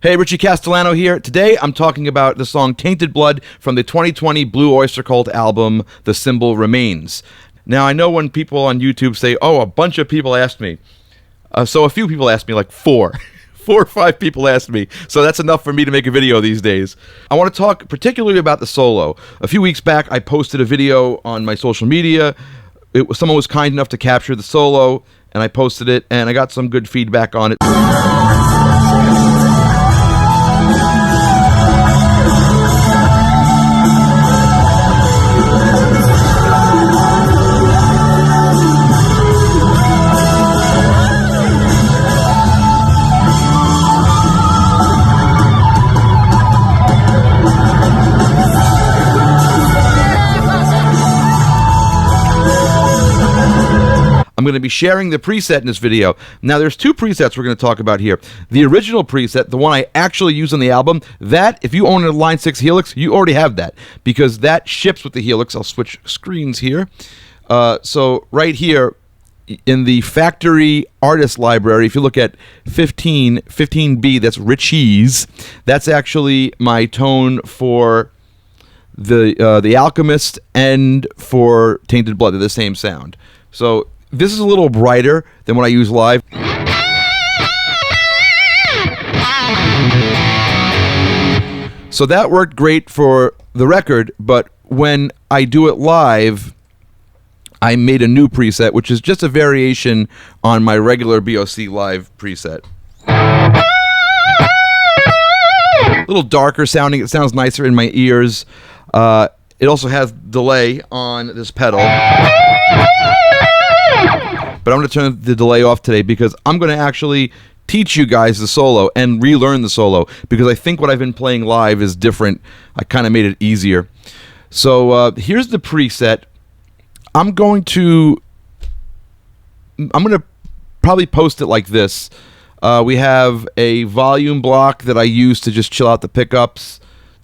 Hey, Richie Castellano here. Today I'm talking about the song Tainted Blood from the 2020 Blue Oyster Cult album, The Symbol Remains. Now, I know when people on YouTube say, oh, a bunch of people asked me. So a few people asked me, like four. 4 or 5 people asked me, so that's enough for me to make a video these days. I want to talk particularly about the solo. A few weeks back, I posted a video on my social media. Someone was kind enough to capture the solo, and I posted it, and I got some good feedback on it. I'm going to be sharing the preset in this video. Now, there's 2 presets we're going to talk about here. The original preset, the one I actually use on the album, that, if you own a Line 6 Helix, you already have that, because that ships with the Helix. I'll switch screens here. So right here, in the factory artist library, if you look at 15B, that's Richie's, that's actually my tone for the Alchemist and for Tainted Blood. They're the same sound. So this is a little brighter than what I use live. So that worked great for the record, but when I do it live, I made a new preset, which is just a variation on my regular BOC live preset. A little darker sounding. It sounds nicer in my ears. It also has delay on this pedal. But I'm going to turn the delay off today because I'm going to actually teach you guys the solo and relearn the solo, because I think what I've been playing live is different. I kind of made it easier. So here's the preset. I'm going to probably post it like this. We have a volume block that I use to just chill out the pickups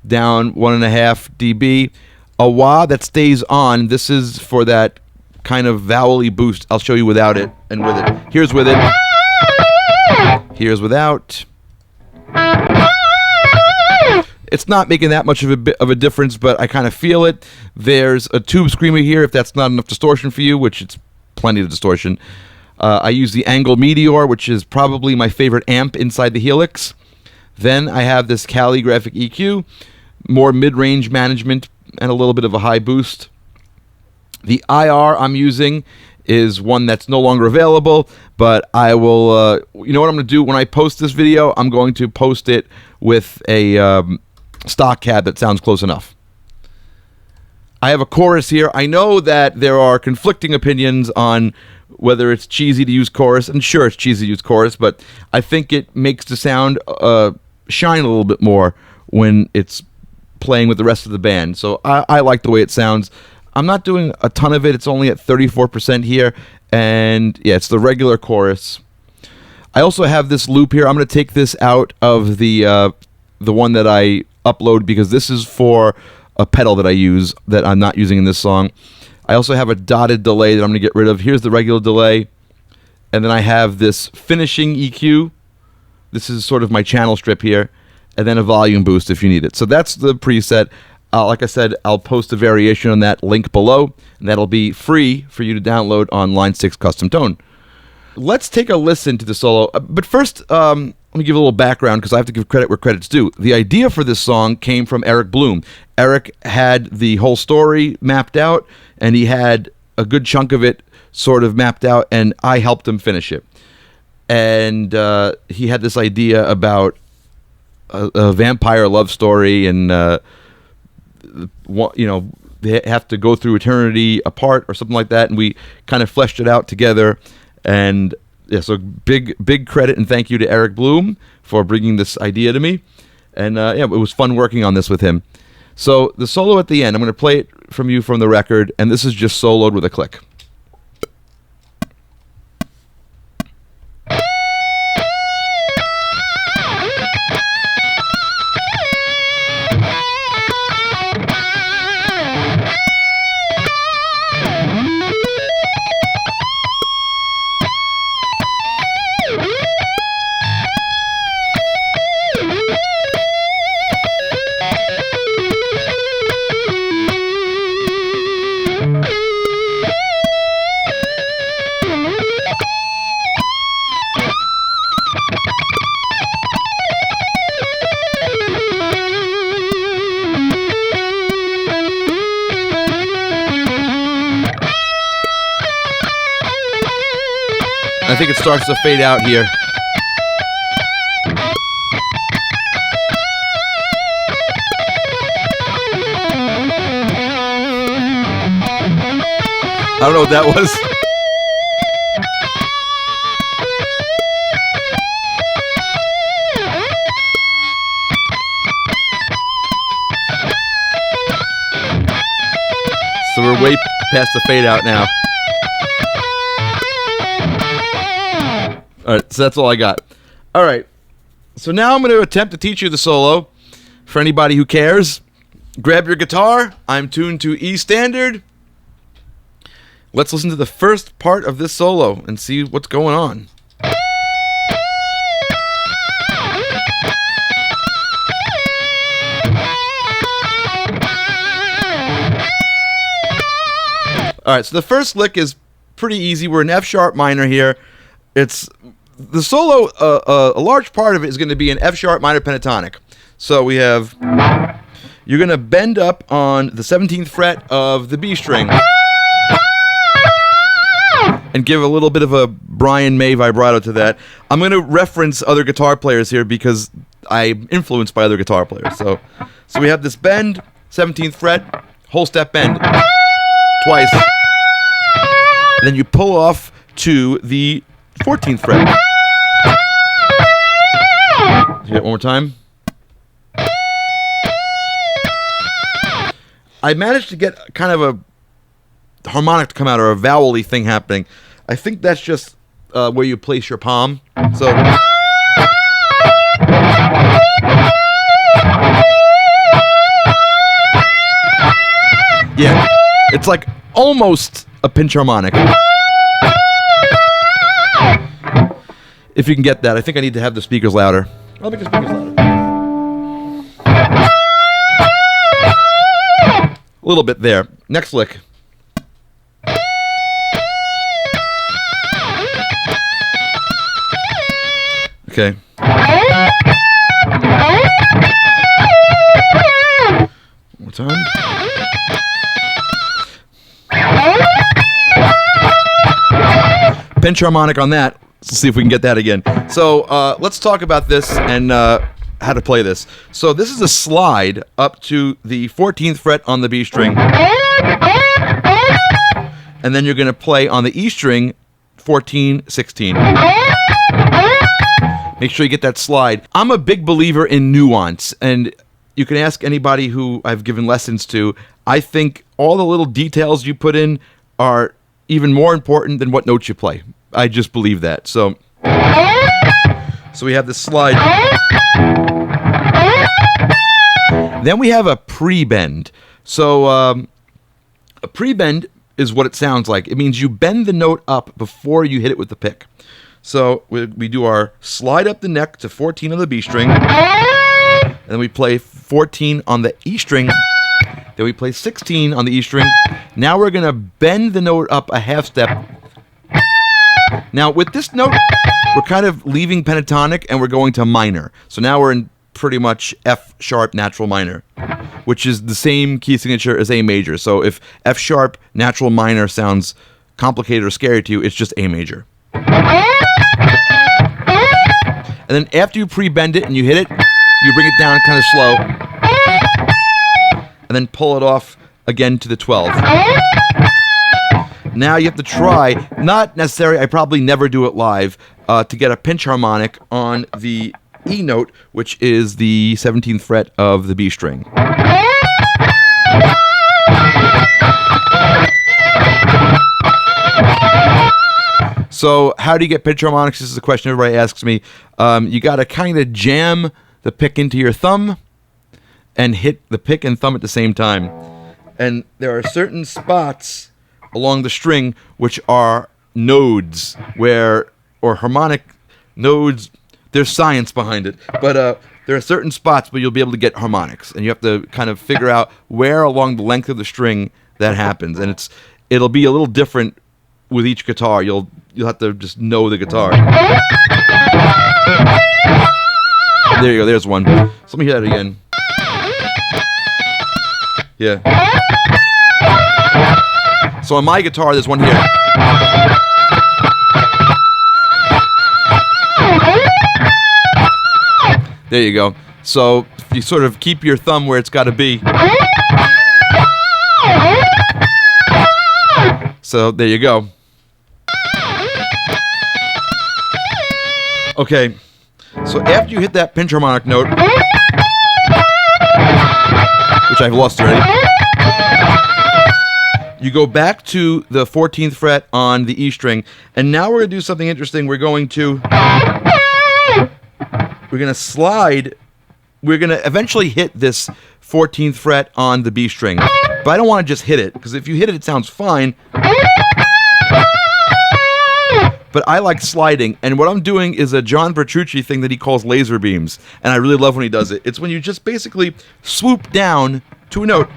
down 1.5 dB. A wah that stays on. This is for that kind of vowel-y boost. I'll show you without it and with it. Here's with it. Here's without. It's not making that much of a difference, but I kind of feel it. There's a tube screamer here if that's not enough distortion for you, which it's plenty of distortion. I use the Angle Meteor, which is probably my favorite amp inside the Helix. Then I have this calligraphic EQ, more mid-range management, and a little bit of a high boost. The IR I'm using is one that's no longer available, but I will, you know what I'm going to do when I post this video? I'm going to post it with a stock cab that sounds close enough. I have a chorus here. I know that there are conflicting opinions on whether it's cheesy to use chorus, and sure, it's cheesy to use chorus, but I think it makes the sound shine a little bit more when it's playing with the rest of the band. So I like the way it sounds. I'm not doing a ton of it. It's only at 34% here. And yeah, it's the regular chorus. I also have this loop here. I'm going to take this out of the one that I upload, because this is for a pedal that I use that I'm not using in this song. I also have a dotted delay that I'm going to get rid of. Here's the regular delay. And then I have this finishing EQ. This is sort of my channel strip here. And then a volume boost if you need it. So that's the preset. Like I said, I'll post a variation on that link below, and that'll be free for you to download on Line 6 Custom Tone. Let's take a listen to the solo. But first, let me give a little background, because I have to give credit where credit's due. The idea for this song came from Eric Bloom. Eric had the whole story mapped out, and he had a good chunk of it sort of mapped out, and I helped him finish it. And he had this idea about a vampire love story, and you know, they have to go through eternity apart or something like that, and we kind of fleshed it out together. And yeah, so big credit and thank you to Eric Bloom for bringing this idea to me. And yeah, it was fun working on this with him. So the solo at the end, I'm going to play it from the record, and this is just soloed with a click. I think it starts to fade out here. I don't know what that was. So we're way past the fade out now. Alright, so that's all I got. Alright, so now I'm going to attempt to teach you the solo. For anybody who cares, grab your guitar. I'm tuned to E standard. Let's listen to the first part of this solo and see what's going on. Alright, so the first lick is pretty easy. We're in F sharp minor here. It's the solo, a large part of it is going to be an F sharp minor pentatonic. So we have, you're going to bend up on the 17th fret of the B string and give a little bit of a Brian May vibrato to that. I'm going to reference other guitar players here because I'm influenced by other guitar players. So we have this bend, 17th fret, whole step bend, twice. And then you pull off to the 14th fret. Do it one more time. I managed to get kind of a harmonic to come out, or a vowel-y thing happening. I think that's just where you place your palm. So yeah, it's like almost a pinch harmonic. If you can get that. I think I need to have the speakers louder. I'll make the speakers louder. A little bit there. Next lick. Okay. One more time. Pinch harmonic on that. Let's see if we can get that again. So let's talk about this and how to play this. So this is a slide up to the 14th fret on the B string. And then you're going to play on the E string 14, 16. Make sure you get that slide. I'm a big believer in nuance, and you can ask anybody who I've given lessons to. I think all the little details you put in are even more important than what notes you play. I just believe that. So we have this slide. Then we have a pre-bend. So a pre-bend is what it sounds like. It means you bend the note up before you hit it with the pick. So we do our slide up the neck to 14 on the B string. And then we play 14 on the E string. Then we play 16 on the E string. Now we're going to bend the note up a half step. Now with this note, we're kind of leaving pentatonic and we're going to minor. So now we're in pretty much F sharp natural minor, which is the same key signature as A major. So if F sharp natural minor sounds complicated or scary to you, it's just A major. And then after you pre-bend it and you hit it, you bring it down kind of slow. And then pull it off again to the 12. Now you have to try, not necessary, I probably never do it live, to get a pinch harmonic on the E note, which is the 17th fret of the B string. So how do you get pinch harmonics? This is a question everybody asks me. You got to kind of jam the pick into your thumb and hit the pick and thumb at the same time. And there are certain spots along the string which are nodes or harmonic nodes. There's science behind it, but there are certain spots where you'll be able to get harmonics, and you have to kind of figure out where along the length of the string that happens, and it'll be a little different with each guitar. You'll have to just know the guitar. There you go. There's one. So let me hear that again. Yeah. So on my guitar, there's one here. There you go. So you sort of keep your thumb where it's got to be. So there you go. Okay. So after you hit that pinch harmonic note, which I've lost already, you go back to the 14th fret on the E string, and now we're going to do something interesting. We're going to slide. We're going to eventually hit this 14th fret on the B string, but I don't want to just hit it, because if you hit it, it sounds fine. But I like sliding, and what I'm doing is a John Petrucci thing that he calls laser beams, and I really love when he does it. It's when you just basically swoop down to a note.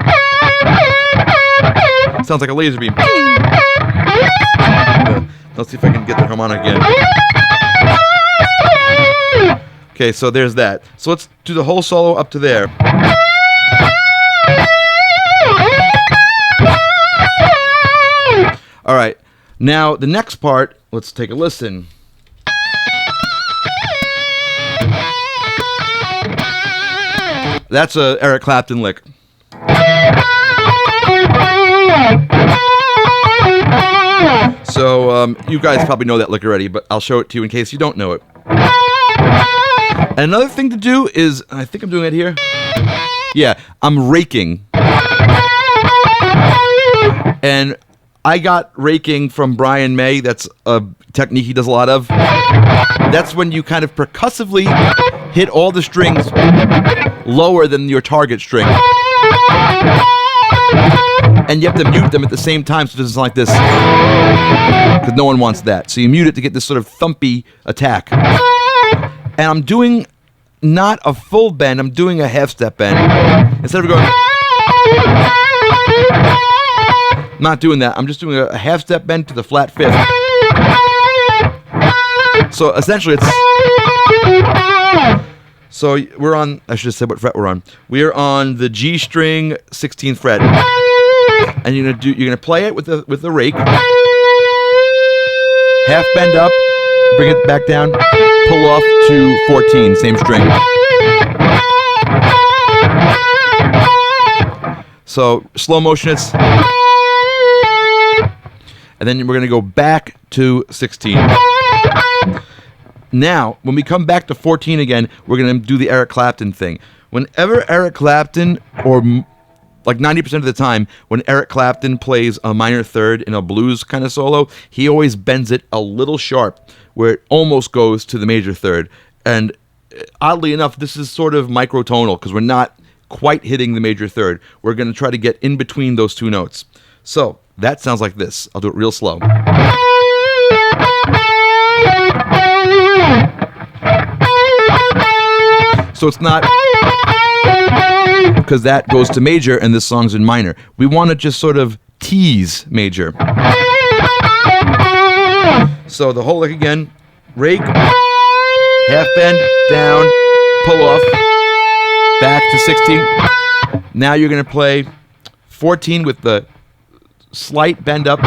Sounds like a laser beam. Let's see if I can get the harmonic again. Okay, so there's that. So let's do the whole solo up to there. All right. Now, the next part, let's take a listen. That's a Eric Clapton lick. So, you guys probably know that lick already, but I'll show it to you in case you don't know it. And another thing to do is, I think I'm doing it here. Yeah, I'm raking. And I got raking from Brian May. That's a technique he does a lot of. That's when you kind of percussively hit all the strings lower than your target string. And you have to mute them at the same time so it doesn't sound like this. Because no one wants that. So you mute it to get this sort of thumpy attack. And I'm doing not a full bend, I'm doing a half-step bend. Instead of going... Not doing that. I'm just doing a half-step bend to the flat fifth. So essentially it's... So we're on... I should have said what fret we're on. We're on the G string 16th fret. And you're gonna play it with the rake. Half bend up, bring it back down, pull off to 14, same string. So slow motion it's... And then we're going to go back to 16. Now, when we come back to 14 again, we're going to do the Eric Clapton thing. Whenever Eric Clapton, or like 90% of the time, when Eric Clapton plays a minor third in a blues kind of solo, he always bends it a little sharp, where it almost goes to the major third. And oddly enough, this is sort of microtonal, because we're not quite hitting the major third. We're going to try to get in between those two notes. So... that sounds like this. I'll do it real slow. So it's not... because that goes to major and this song's in minor. We want to just sort of tease major. So the whole lick again. Rake. Half bend. Down. Pull off. Back to 16. Now you're going to play 14 with the... slight bend up,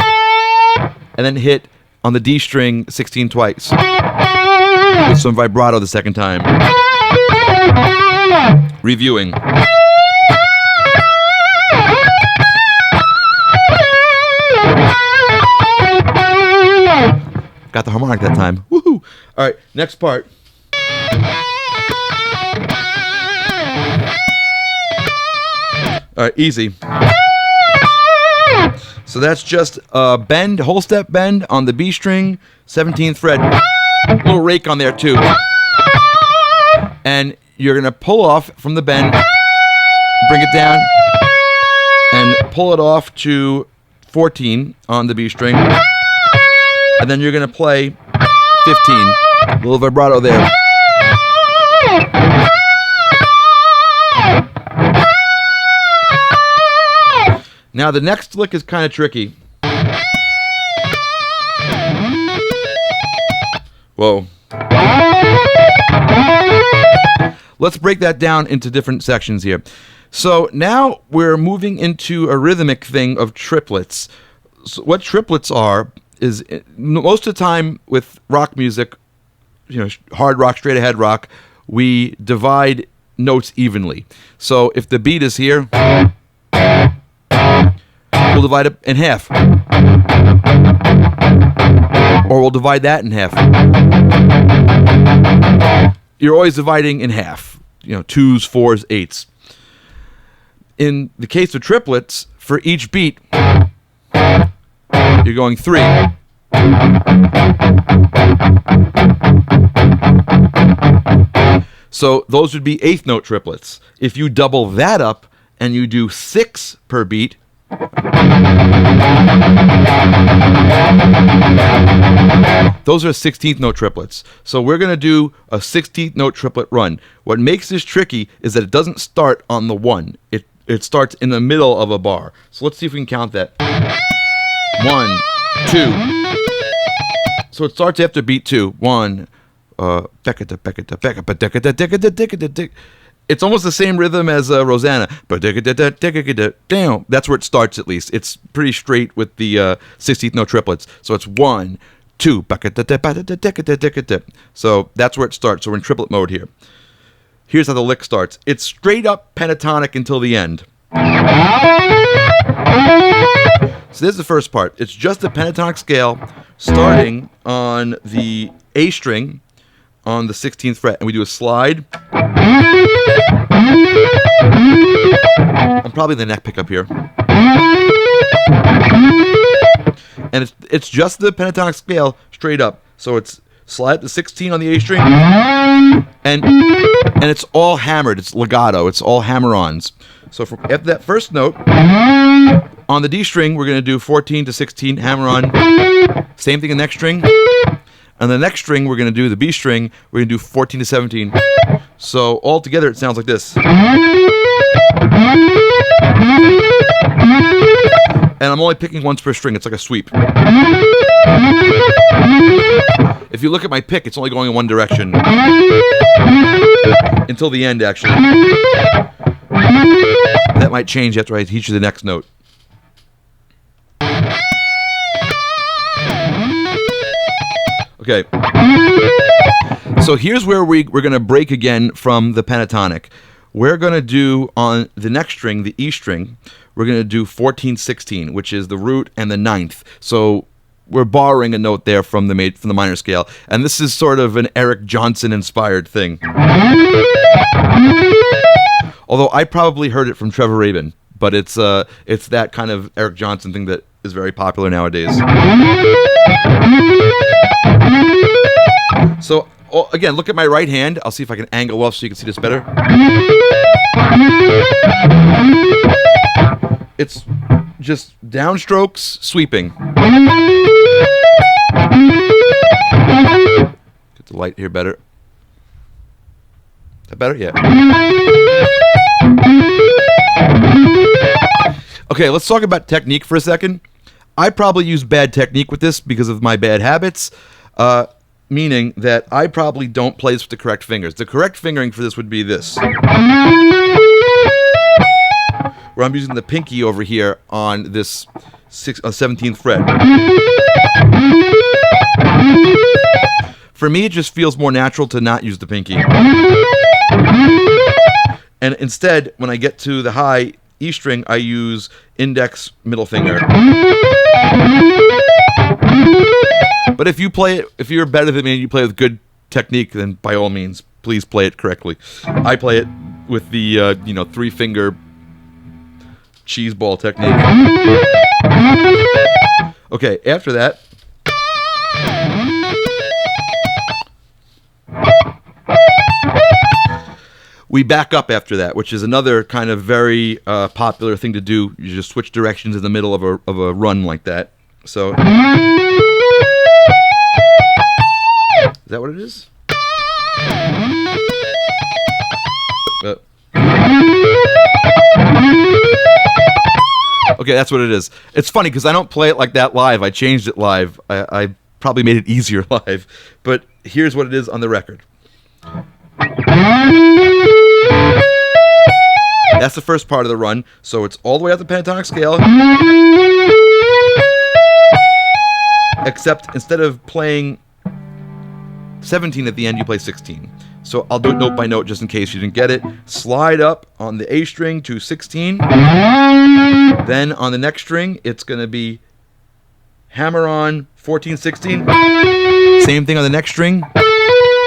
and then hit on the D string 16 twice with some vibrato the second time. Reviewing. Got the harmonic that time. Woohoo! All right, next part. All right, easy. So that's just a bend, whole step bend on the B string, 17th fret. A little rake on there too. And you're going to pull off from the bend, bring it down, and pull it off to 14 on the B string. And then you're going to play 15. A little vibrato there. Now the next lick is kind of tricky. Whoa. Let's break that down into different sections here. So now we're moving into a rhythmic thing of triplets. So what triplets are is most of the time with rock music, hard rock, straight ahead rock, we divide notes evenly. So if the beat is here, we'll divide it in half. Or we'll divide that in half. You're always dividing in half. 2s, 4s, 8s. In the case of triplets, for each beat, you're going 3. So those would be eighth note triplets. If you double that up and you do 6 per beat, those are 16th note triplets. So we're going to do a 16th note triplet run. What makes this tricky is that it doesn't start on the 1. It starts in the middle of a bar. So let's see if we can count that. 1, 2. So it starts after beat 2. 1. It's almost the same rhythm as Rosanna. That's where it starts, at least. It's pretty straight with the 16th note triplets. So it's 1, 2. So that's where it starts. So we're in triplet mode here. Here's how the lick starts. It's straight up pentatonic until the end. So this is the first part. It's just a pentatonic scale starting on the A string on the 16th fret, and we do a slide. And probably the neck pickup here. And it's just the pentatonic scale straight up. So it's slide the 16 on the A string, and it's all hammered. It's legato. It's all hammer-ons. So after that first note, on the D string, we're going to do 14 to 16 hammer-on. Same thing in the next string. On the next string, we're going to do the B string. We're going to do 14 to 17. So all together, it sounds like this. And I'm only picking once per string. It's like a sweep. If you look at my pick, it's only going in one direction. Until the end, actually. That might change after I teach you the next note. Okay. So here's where we're going to break again from the pentatonic. We're going to do on the next string, the E string, we're going to do 14-16, which is the root and the ninth. So we're borrowing a note there from the minor scale. And this is sort of an Eric Johnson inspired thing. Although I probably heard it from Trevor Rabin, but it's that kind of Eric Johnson thing that is very popular nowadays. So again, look at my right hand. I'll see if I can angle off so you can see this better. It's just downstrokes sweeping. Get the light here better. Is that better? Yeah. Okay, let's talk about technique for a second. I probably use bad technique with this because of my bad habits, meaning that I probably don't play this with the correct fingers. The correct fingering for this would be this, where I'm using the pinky over here on this 17th fret. For me, it just feels more natural to not use the pinky. And instead, when I get to the high E string, I use index, middle finger. But if you're better than me and you play with good technique, then by all means, please play it correctly. I play it with the 3-finger cheese ball technique. Okay, after that, we back up after that, which is another kind of very popular thing to do. You just switch directions in the middle of a run like that. So, is that what it is? Okay, that's what it is. It's funny because I don't play it like that live. I changed it live. I probably made it easier live. But here's what it is on the record. That's the first part of the run. So it's all the way up the pentatonic scale. Except instead of playing 17 at the end, you play 16. So I'll do it note by note just in case you didn't get it. Slide up on the A string to 16. Then on the next string, it's going to be hammer on 14, 16. Same thing on the next string.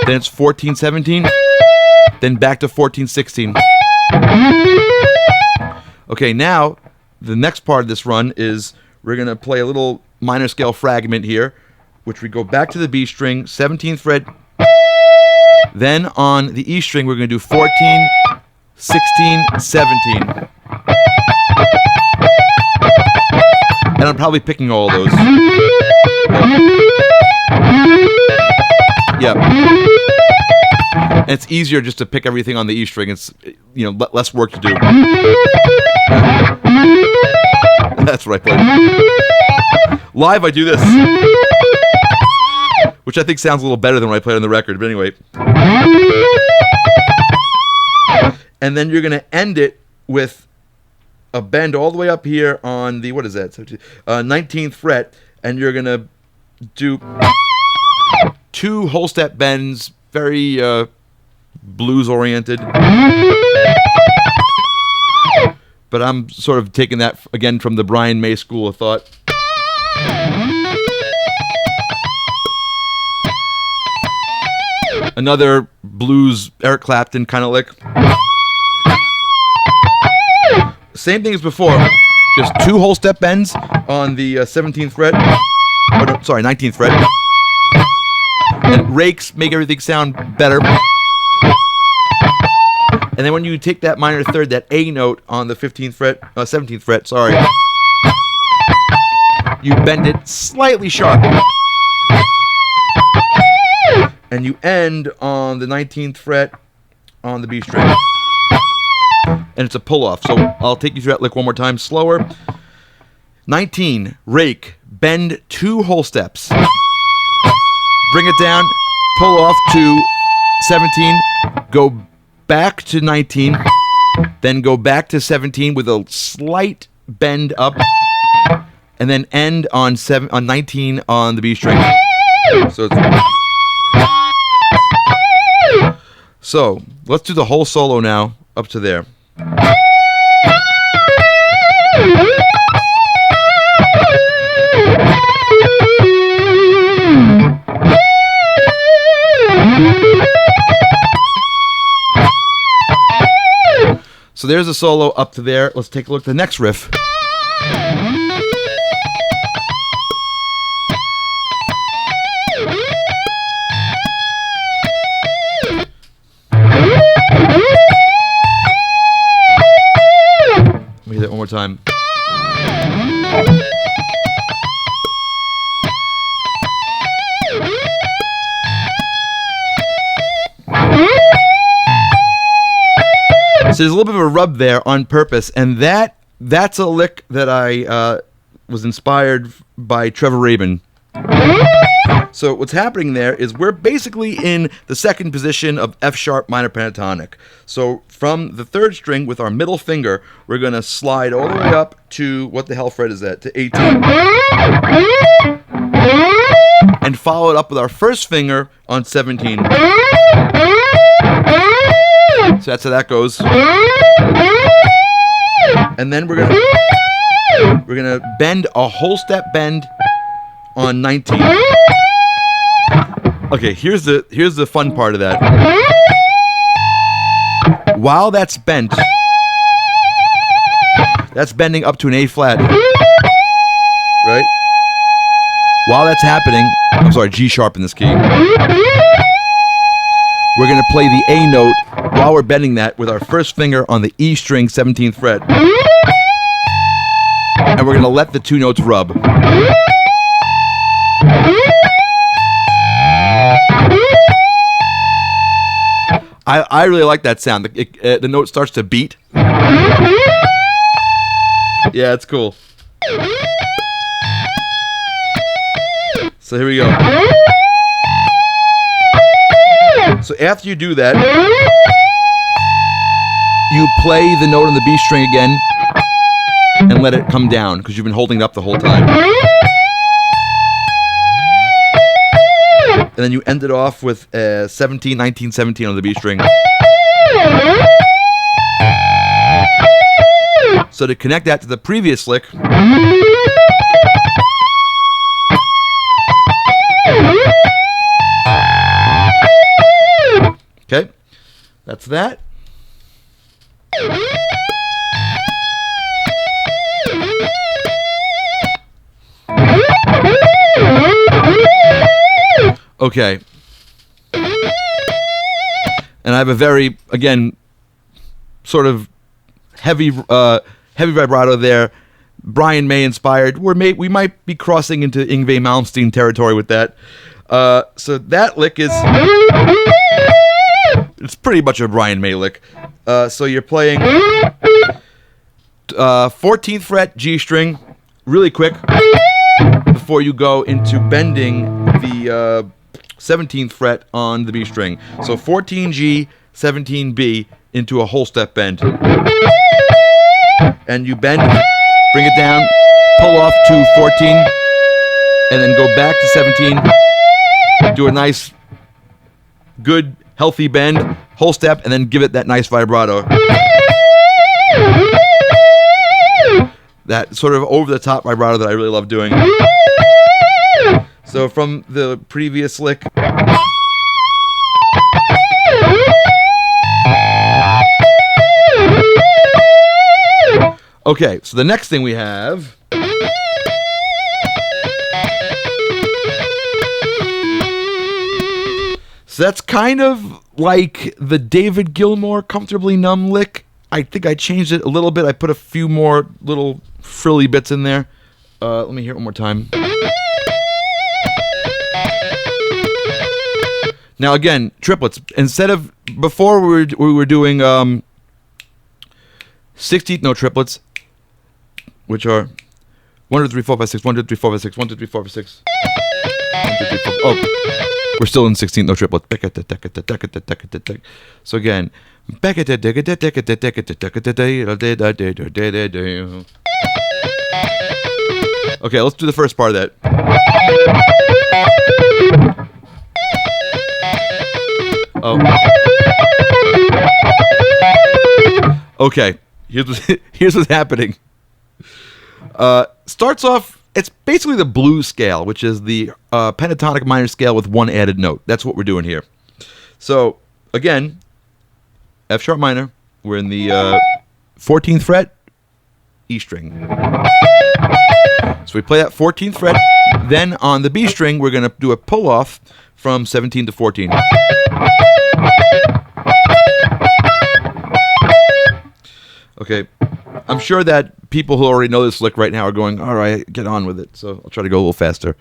Then it's 14, 17. Then back to 14, 16. Okay, now the next part of this run is we're going to play a little minor scale fragment here, which we go back to the B string, 17th fret. Then on the E string, we're going to do 14, 16, 17. And I'm probably picking all those. Yep. And it's easier just to pick everything on the E string. It's, less work to do. That's what I played. Live, I do this. Which I think sounds a little better than what I played on the record, but anyway. And then you're going to end it with a bend all the way up here on the, 19th fret, and you're going to do 2 whole step bends, very blues oriented. But I'm sort of taking that, again, from the Brian May school of thought. Another blues Eric Clapton kind of lick. Same thing as before. Just 2 whole step bends on the 17th fret. 19th fret. And rakes make everything sound better. And then when you take that minor third, that A note on the 17th fret, you bend it slightly sharp. And you end on the 19th fret on the B string. And it's a pull-off. So I'll take you through that lick one more time, slower. 19, rake, bend 2 whole steps. Bring it down, pull off to 17, go back to 19, then go back to 17 with a slight bend up, and then end on 19 on the B string. So let's do the whole solo now up to there. So there's a solo up to there. Let's take a look at the next riff. Let me hit that one more time. So there's a little bit of a rub there on purpose, and that's a lick that I was inspired by Trevor Rabin. So what's happening there is we're basically in the second position of F sharp minor pentatonic. So from the 3rd string with our middle finger, we're going to slide all the way up to, what the hell fret is that, to 18. And follow it up with our 1st finger on 17. So that's how that goes. And then we're gonna bend a whole step bend on 19. Okay, here's the fun part of that. While that's bent, that's bending up to an A flat, right? While that's happening, G sharp in this key. We're going to play the A note while we're bending that with our 1st finger on the E string, 17th fret. And we're going to let the 2 notes rub. I really like that sound. The note starts to beat. Yeah, it's cool. So here we go. So after you do that, you play the note on the B string again and let it come down because you've been holding it up the whole time. and then you end it off with 17, 19, 17 on the B string. So to connect that to the previous lick, okay, that's that. Okay. And I have a very, again, sort of heavy vibrato there. Brian May inspired. We might be crossing into Yngwie Malmsteen territory with that. So that lick is, it's pretty much a Brian May lick. So you're playing 14th fret G string, really quick, before you go into bending the 17th fret on the B string. So 14G, 17B into a whole step bend. And you bend, bring it down, pull off to 14, and then go back to 17. Do a nice, good, healthy bend, whole step, and then give it that nice vibrato. That sort of over-the-top vibrato that I really love doing. So from the previous lick. Okay, so the next thing we have. So that's kind of like the David Gilmour Comfortably Numb lick. I think I changed it a little bit. I put a few more little frilly bits in there. Let me hear it one more time. Now again, triplets. Instead of before we were doing 16th note triplets, which are 1, 2, 3, 4, 5, 6, 1, 2, 3, 4, 5, 6, 1, 2, 3, 4, 5, 6. 1, 2, 3, 4. Oh, we're still in 16th note triplets. So again, okay, let's do the first part of that. Oh. Okay, here's what's happening. Starts off, it's basically the blues scale, which is the pentatonic minor scale with one added note. That's what we're doing here. So, again, F sharp minor. We're in the 14th fret, E string. So we play that 14th fret. Then on the B string, we're going to do a pull off from 17 to 14. Okay, I'm sure that people who already know this lick right now are going, all right, get on with it. So I'll try to go a little faster.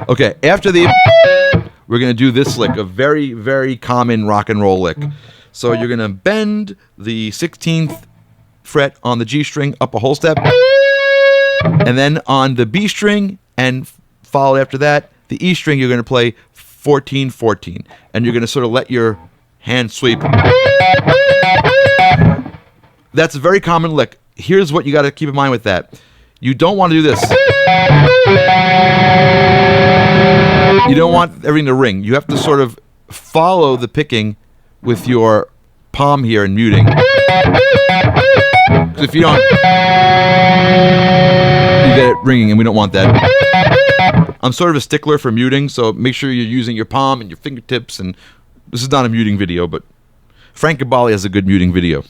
Okay, after we're going to do this lick, a very, very common rock and roll lick. So you're going to bend the 16th fret on the G string up a whole step. And then on the B string and followed after that, the E string, you're going to play 14, 14. And you're going to sort of let your hand sweep. That's a very common lick. Here's what you got to keep in mind with that. You don't want to do this. You don't want everything to ring. You have to sort of follow the picking with your palm here and muting. Because if you don't, you get it ringing, and we don't want that. I'm sort of a stickler for muting, so make sure you're using your palm and your fingertips. And this is not a muting video, but Frank Gabali has a good muting video.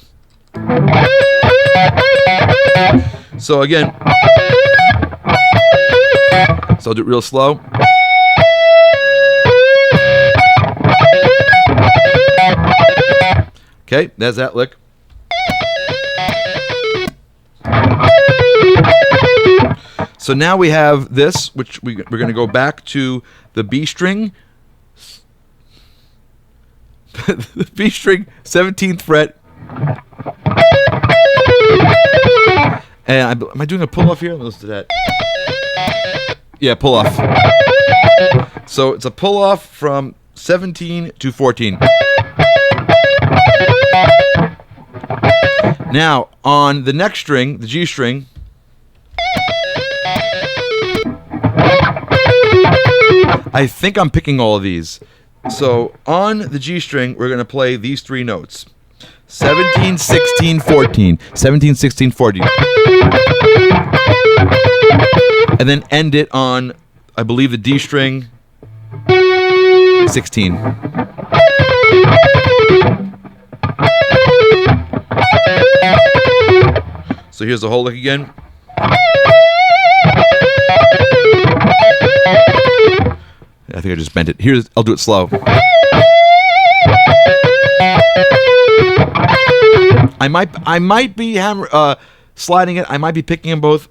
So again, so I'll do it real slow. Okay, there's that lick. So now we have this, which we're going to go back to the B string. The B string, 17th fret. And am I doing a pull off here? Let me listen to that. Yeah, pull off. So it's a pull off from 17 to 14. Now, on the next string, the G string, I think I'm picking all of these. So on the G string, we're going to play these three notes. 17, 16, 14. 17, 16, 14. And then end it on, I believe, the D string, 16. So here's the whole lick again. I think I just bent it. Here's, I'll do it slow. I might be sliding it. I might be picking them both.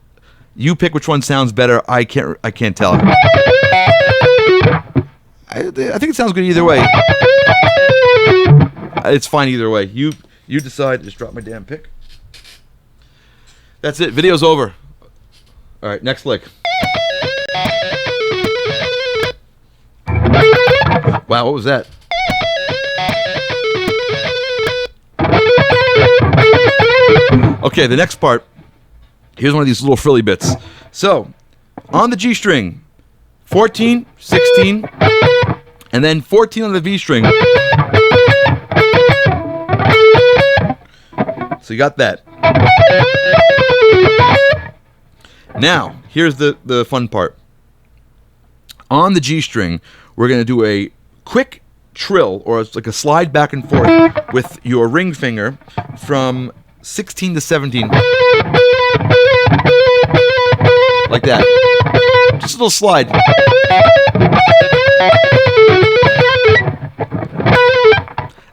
You pick which one sounds better. I can't tell. I think it sounds good either way. It's fine either way. You decide. Just drop my damn pick. That's it. Video's over. All right, next lick. Wow, what was that? Okay, the next part. Here's one of these little frilly bits. So, on the G string, 14, 16, and then 14 on the V string. So you got that. Now, here's the fun part. On the G string, we're going to do a quick trill, or it's like a slide back and forth with your ring finger from 16 to 17. Like that. Just a little slide.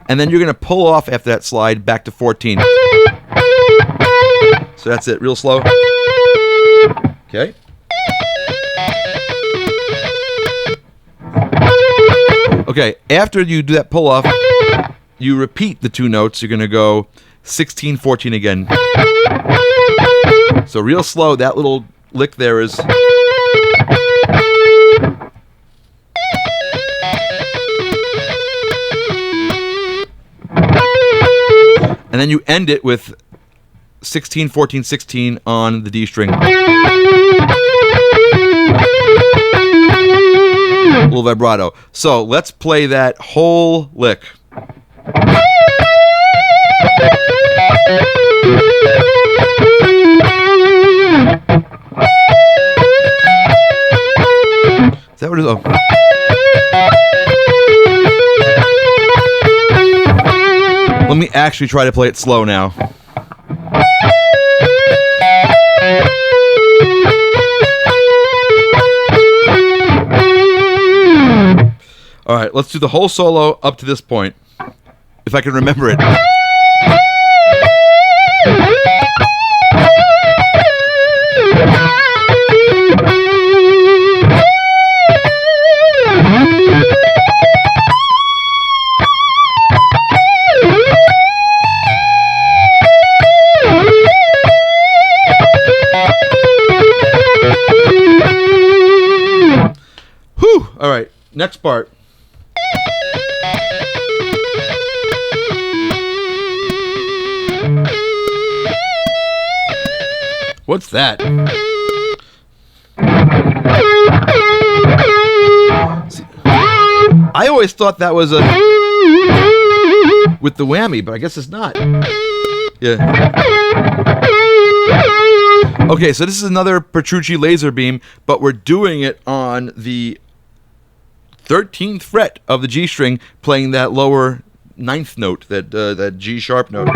And then you're going to pull off after that slide back to 14. So that's it, real slow. Okay. Okay, after you do that pull off, you repeat the two notes. You're going to go 16, 14 again. So real slow, that little lick there is. And then you end it with 16, 14, 16 on the D string. A little vibrato. So let's play that whole lick. Is that what it is? Oh. Let me actually try to play it slow now. All right, let's do the whole solo up to this point, if I can remember it. Whew! All right, next part. What's that? See, I always thought that was a with the whammy, but I guess it's not. Yeah. Okay, so this is another Petrucci laser beam, but we're doing it on the 13th fret of the G string, playing that lower 9th note, that G sharp note.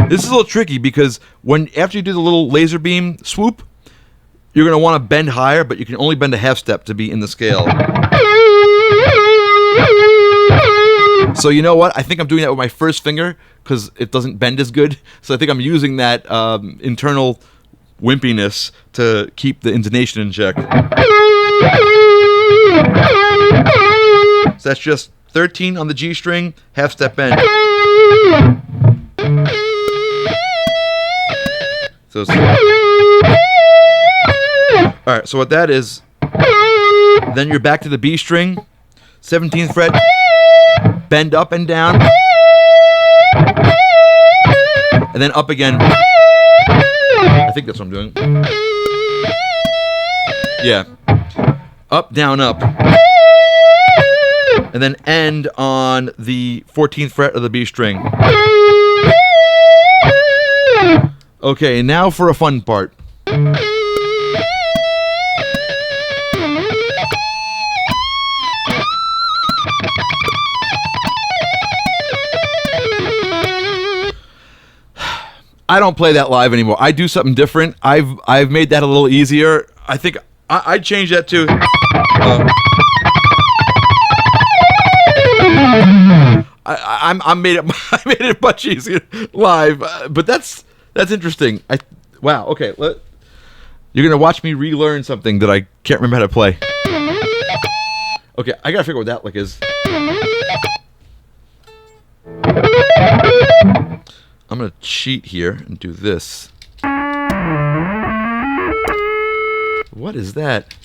This is a little tricky because after you do the little laser beam swoop, you're going to want to bend higher, but you can only bend a half step to be in the scale. So you know what? I think I'm doing that with my first finger because it doesn't bend as good. So I think I'm using that internal wimpiness to keep the intonation in check. So that's just 13 on the G string, half step bend. So all right, so what that is, then you're back to the B string, 17th fret, bend up and down, and then up again. I think that's what I'm doing. Yeah. up, down, up, and then end on the 14th fret of the B string. Okay, now for a fun part. I don't play that live anymore. I do something different. I've made that a little easier. I think I'd change that to. I made it. I made it much easier live, but that's interesting. Wow. Okay. You're gonna watch me relearn something that I can't remember how to play. Okay, I gotta figure out what that lick is. I'm gonna cheat here and do this. What is that?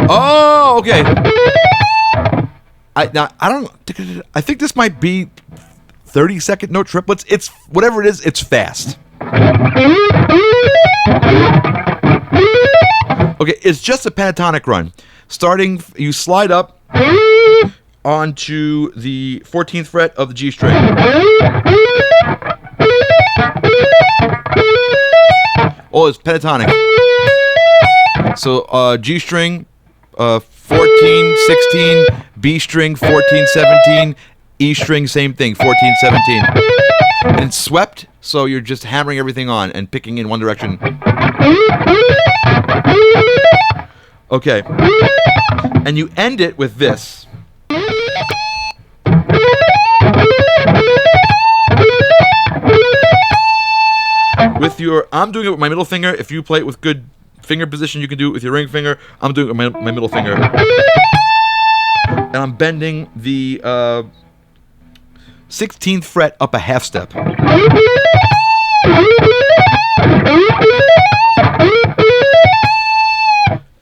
Oh, okay. I don't. I think this might be 30-second note triplets. It's whatever it is. It's fast. Okay, it's just a pentatonic run. Starting, you slide up onto the 14th fret of the G string. Oh, it's pentatonic. So G string, 14, 16, B string, 14, 17, E string, same thing, 14, 17. And it's swept, so you're just hammering everything on and picking in one direction. Okay. And you end it with this. With your, I'm doing it with my middle finger. If you play it with good finger position, you can do it with your ring finger. I'm doing it with my middle finger. And I'm bending the 16th fret up a half step. All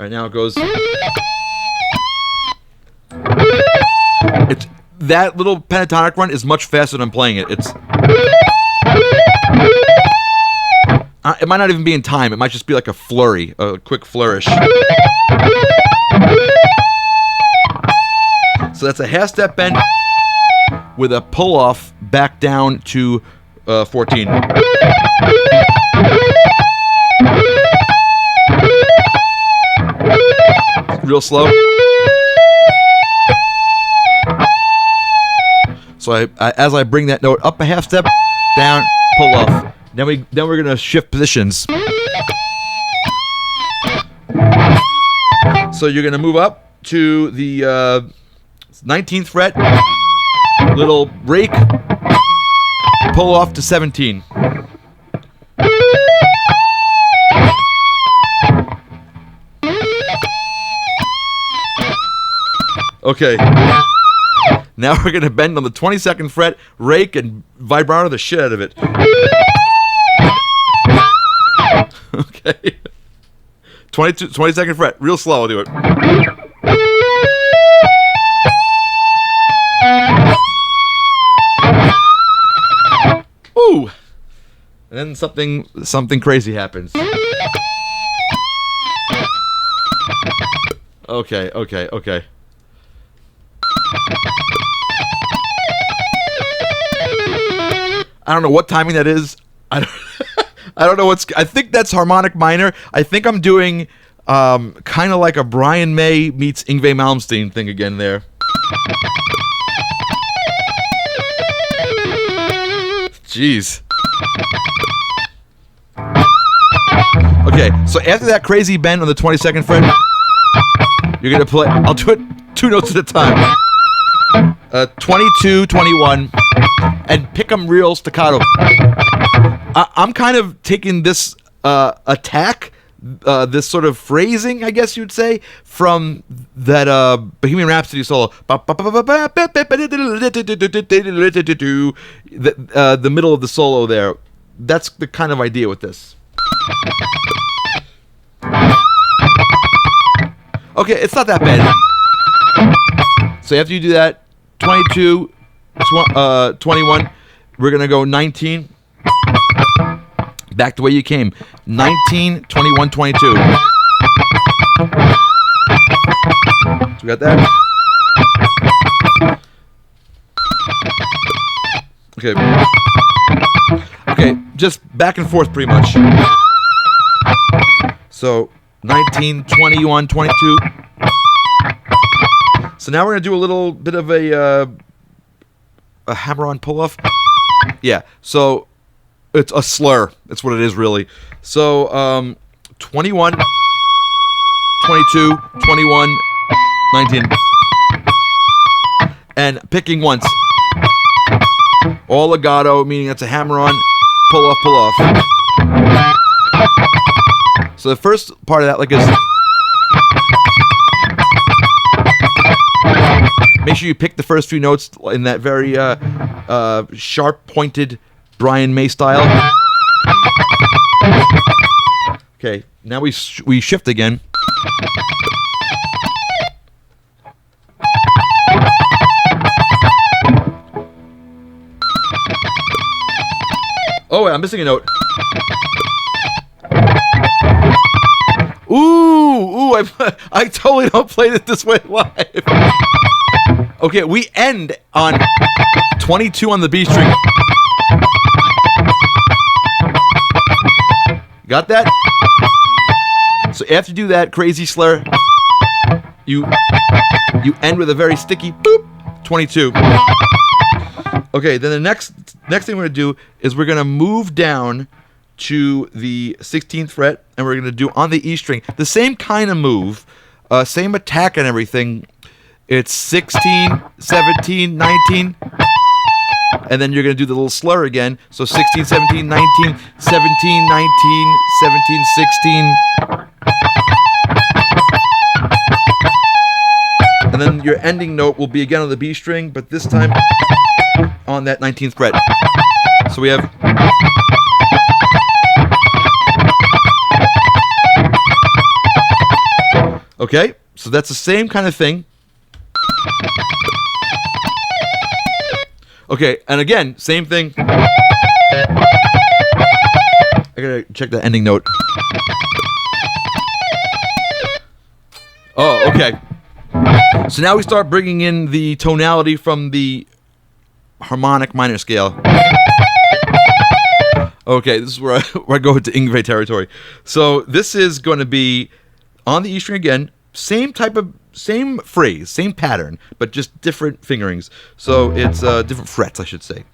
right, now it goes. It's that little pentatonic run is much faster than playing it. It might not even be in time. It might just be like a flurry, a quick flourish. So that's a half step bend with a pull off back down to 14. Real slow. So as I bring that note up a half step, down, pull off. Then we're gonna shift positions. So you're gonna move up to the 19th fret, little rake, pull off to 17. Okay. Now we're gonna bend on the 22nd fret, rake, and vibrato the shit out of it. Okay. 22nd fret, real slow, I'll do it. Ooh. And then something crazy happens. Okay. I don't know what timing that is. I don't know what's. I think that's harmonic minor. I think I'm doing kind of like a Brian May meets Yngwie Malmsteen thing again there. Jeez. Okay, so after that crazy bend on the 22nd fret, you're gonna play. I'll do it 2 notes at a time. 22, 21, and pick 'em real staccato. I'm kind of taking this attack, this sort of phrasing, I guess you'd say, from that Bohemian Rhapsody solo. The middle of the solo there. That's the kind of idea with this. Okay, it's not that bad. So after you do that, 22, 21, we're going to go 19. Back the way you came. 19, 21, 22. So we got that. Okay. Okay, just back and forth pretty much. So 19, 21, 22. So now we're going to do a little bit of a hammer-on pull-off. Yeah, so it's a slur. That's what it is, really. So 21, 22, 21, 19. And picking once. All legato, meaning it's a hammer-on, pull-off, pull-off. So the first part of that, like, is... Make sure you pick the first few notes in that very sharp-pointed Brian May style. Okay, now we shift again. Oh, wait, I'm missing a note. Ooh, I totally don't play it this way live. Okay, we end on 22 on the B string. Got that? So after you do that crazy slur, you end with a very sticky boop, 22. Okay, then the next thing we're going to do is we're going to move down to the 16th fret, and we're going to do on the E string the same kind of move, same attack and everything. It's 16, 17, 19, and then you're going to do the little slur again. So 16, 17, 19, 17, 19, 17, 16. And then your ending note will be again on the B string, but this time on that 19th fret. So we have... Okay, so that's the same kind of thing. Okay, and again, same thing. I gotta check the ending note. Oh, okay. So now we start bringing in the tonality from the harmonic minor scale. Okay, this is where I go into Ingve territory. So this is going to be on the E string again, same phrase, same pattern, but just different fingerings. So it's different frets, I should say.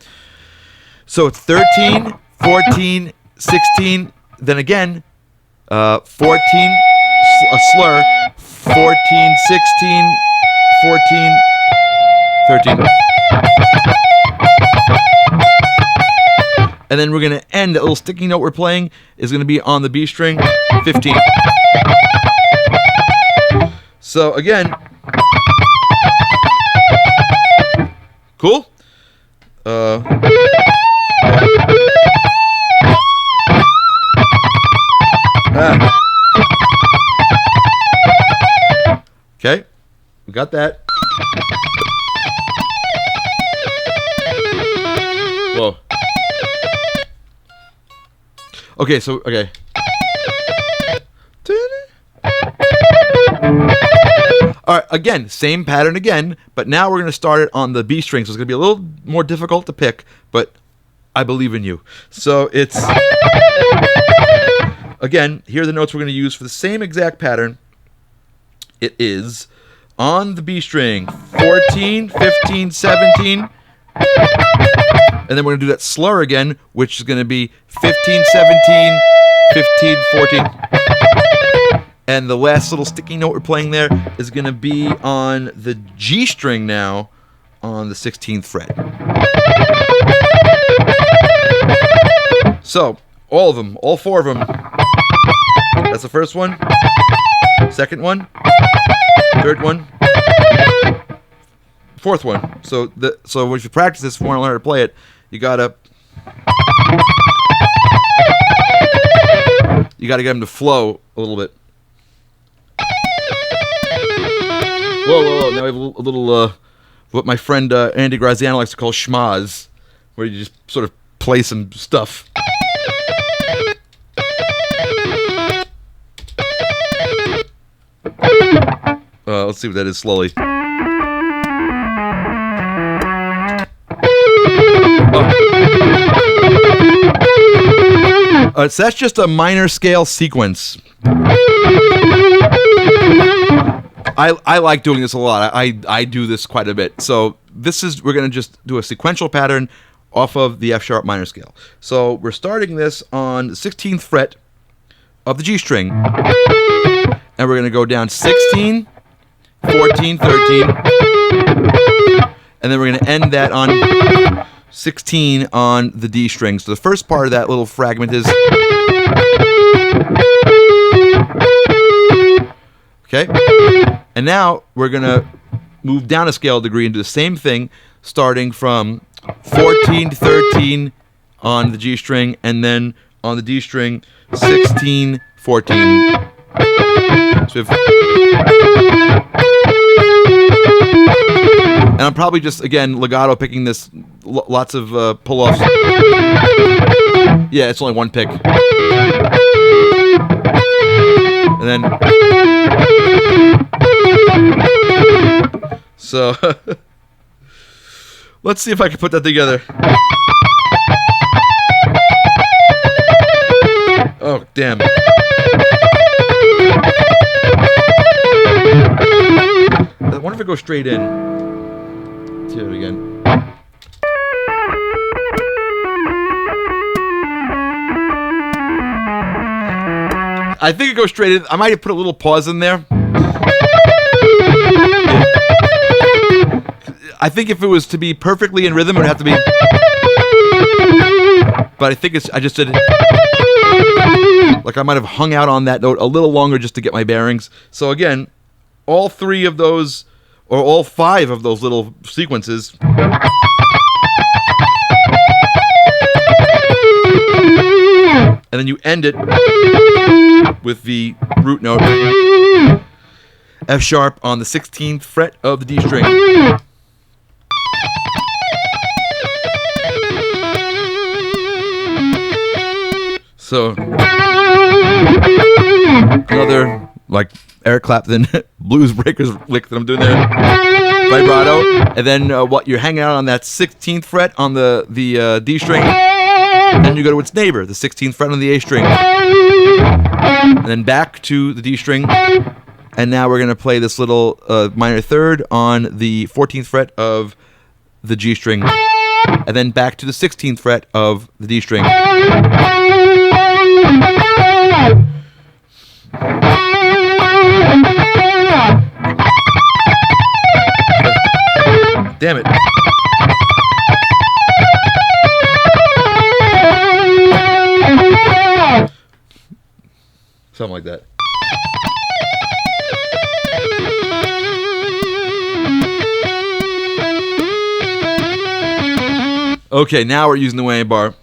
So it's 13, 14, 16, then again, 14, a slur, 14, 16, 14, 13. And then we're going to end, that little sticky note we're playing is going to be on the B string, 15. So again, cool? Okay, we got that. Whoa. Okay, so, okay. Alright, again, same pattern again, but now we're going to start it on the B string, so it's going to be a little more difficult to pick, but I believe in you. So it's... Again, here are the notes we're going to use for the same exact pattern. It is on the B string, 14, 15, 17... And then we're going to do that slur again, which is going to be 15, 17, 15, 14. And the last little sticky note we're playing there is going to be on the G string now on the 16th fret. So, all of them, all four of them. That's the first one, second one, third one, fourth one. So if you practice this, if you want to learn how to play it, you gotta get them to flow a little bit. Whoa, whoa, whoa. Now we have a little what my friend Andy Graziano likes to call schmaz, where you just sort of play some stuff. Let's see what that is slowly. So that's just a minor scale sequence. I like doing this a lot. I do this quite a bit. So we're going to just do a sequential pattern off of the F sharp minor scale. So we're starting this on the 16th fret of the G string. And we're going to go down 16, 14, 13. And then we're going to end that on 16 on the D string. So the first part of that little fragment is... Okay? And now we're going to move down a scale degree and do the same thing, starting from 14 to 13 on the G string, and then on the D string, 16, 14. So and I'm probably just, again, legato picking this, lots of pull-offs. Yeah, it's only one pick. And then... So, let's see if I can put that together. Oh, damn. I wonder if it goes straight in. Let's hear it again. I think it goes straight in. I might have put a little pause in there. I think if it was to be perfectly in rhythm, it would have to be... But I think I just did... Like I might have hung out on that note a little longer just to get my bearings. So again, all three of those, or all five of those little sequences... And then you end it with the root note F sharp on the 16th fret of the D string. So another like Eric Clapton blues breakers lick that I'm doing there, vibrato, and then what you're hanging out on that 16th fret on the D string. Then you go to its neighbor, the 16th fret on the A string. And then back to the D string. And now we're going to play this little minor third on the 14th fret of the G string. And then back to the 16th fret of the D string. Damn it. Something like that. Okay, now we're using the whammy bar.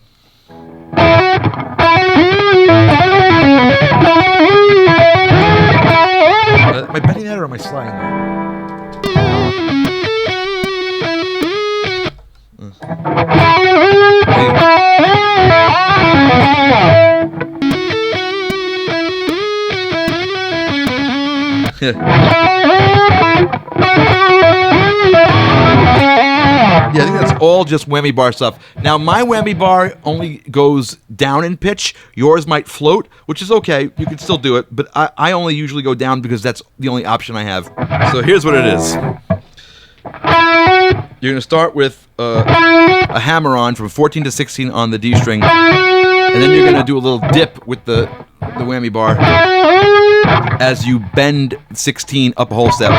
Am I bending that or am I sliding that? Yeah, I think that's all just whammy bar stuff. Now, my whammy bar only goes down in pitch. Yours might float, which is okay. You can still do it, but I only usually go down because that's the only option I have. So here's what it is. You're going to start with a hammer-on from 14 to 16 on the D string, and then you're going to do a little dip with the whammy bar as you bend 16 up a whole step.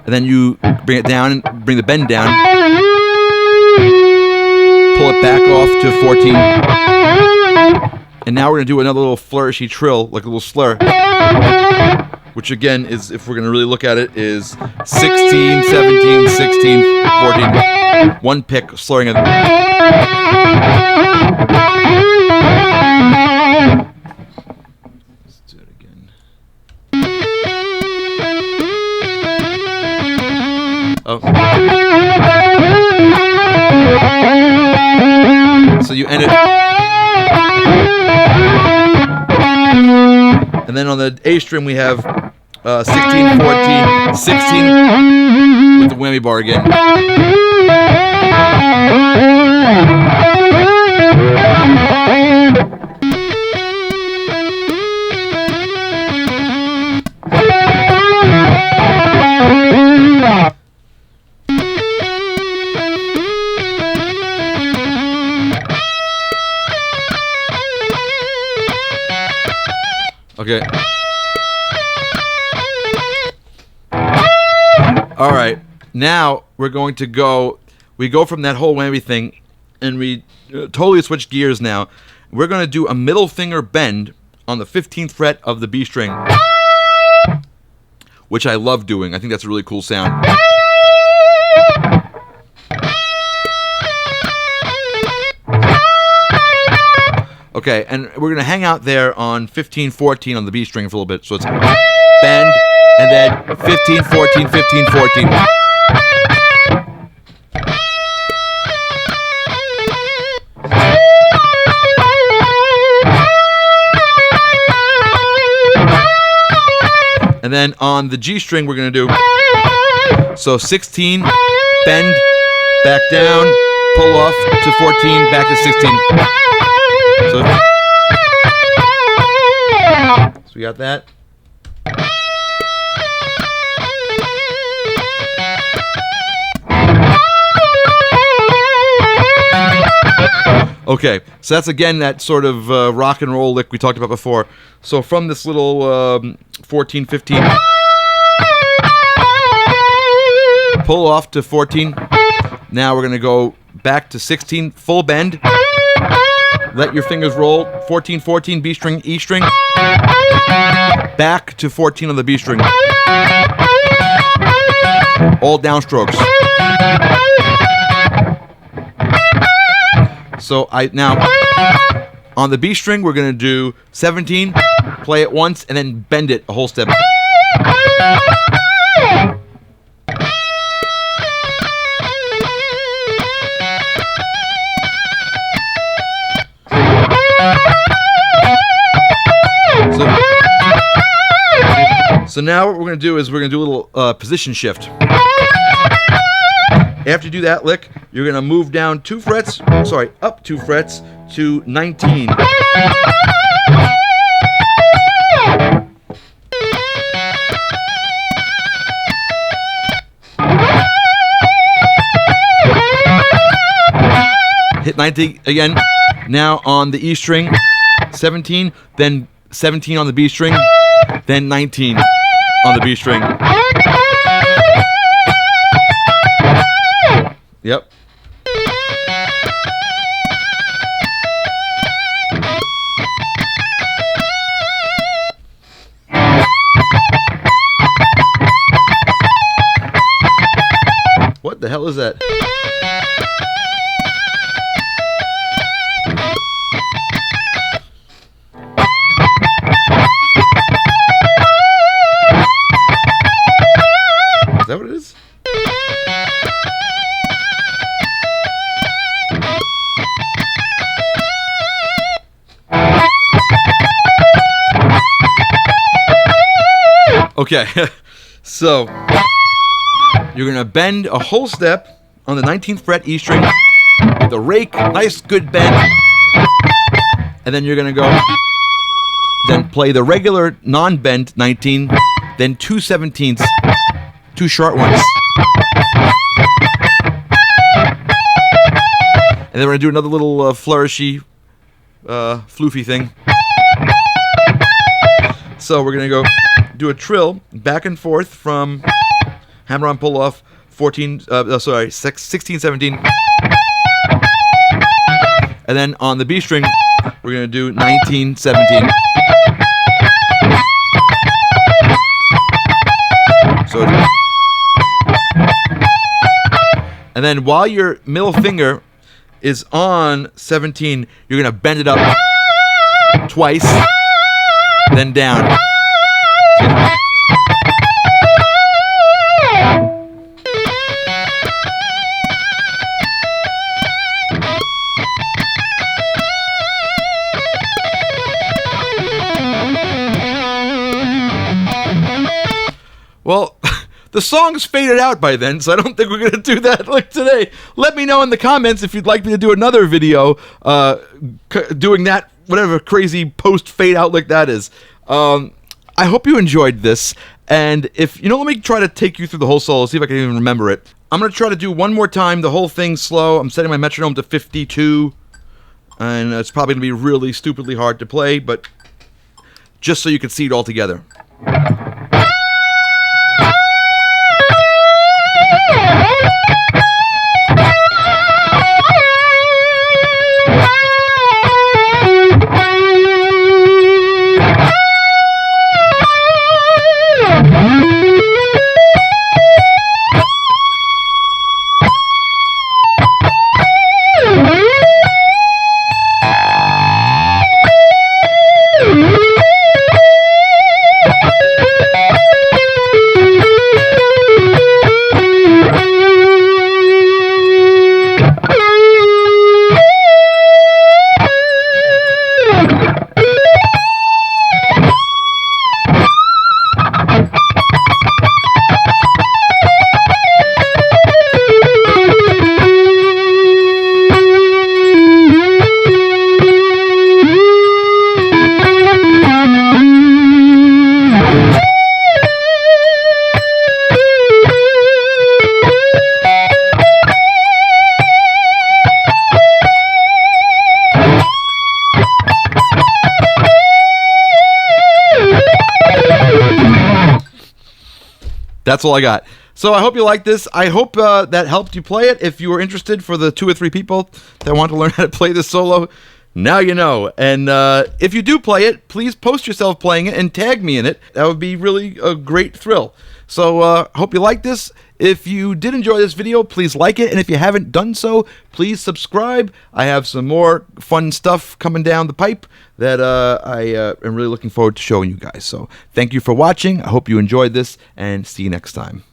And then you bring it down and bring the bend down. Pull it back off to 14. And now we're going to do another little flourishy trill, like a little slur. Which again is, if we're going to really look at it, is 16, 17, 16, 14. One pick, slurring it. Let's do it again. Oh. So you end it. And then on the A string we have 16, 14, 16 with the whammy bar again. Okay. All right. Now we're going to go. We go from that whole whammy thing, and we totally switch gears now. We're going to do a middle finger bend on the 15th fret of the B string, which I love doing. I think that's a really cool sound. Okay, and we're going to hang out there on 15, 14 on the B string for a little bit. So it's bend, and then 15, 14, 15, 14. And then on the G string, we're going to do, so 16, bend, back down, pull off to 14, back to 16. So we got that. Okay, so that's again that sort of rock and roll lick we talked about before. So from this little 14, 15, pull off to 14. Now we're going to go back to 16, full bend. Let your fingers roll. 14, 14, B string, E string. Back to 14 on the B string. All downstrokes. So now on the B string we're going to do 17, play it once, and then bend it a whole step. So now what we're going to do is we're going to do a little position shift. After you do that lick, you're going to move down up 2 frets to 19. Hit 19 again. Now on the E string, 17, then 17 on the B string, then 19 on the B string. Yep. What the hell is that? Is that what it is? Okay, so you're going to bend a whole step on the 19th fret E string with the rake, nice good bend, and then you're going to go, then play the regular non-bend 19, then 2 17ths, 2 short ones. And then we're going to do another little flourishy, floofy thing. So we're going to go do a trill back and forth from hammer on pull off 16 17, and then on the B string we're going to do 19 17. So and then while your middle finger is on 17, you're going to bend it up twice, then down. Well, the song's faded out by then, so I don't think we're going to do that like today. Let me know in the comments if you'd like me to do another video doing that, whatever crazy post-fade out like that is. I hope you enjoyed this, and if, let me try to take you through the whole solo, see if I can even remember it. I'm going to try to do one more time, the whole thing slow. I'm setting my metronome to 52, and it's probably going to be really stupidly hard to play, but just so you can see it all together. That's all I got. So I hope you like this. I hope that helped you play it. If you were interested, for the 2 or 3 people that want to learn how to play this solo, now you know. And if you do play it, please post yourself playing it and tag me in it. That would be really a great thrill. So hope you like this. If you did enjoy this video, please like it. And if you haven't done so, please subscribe. I have some more fun stuff coming down the pipe that I am really looking forward to showing you guys. So thank you for watching. I hope you enjoyed this, and see you next time.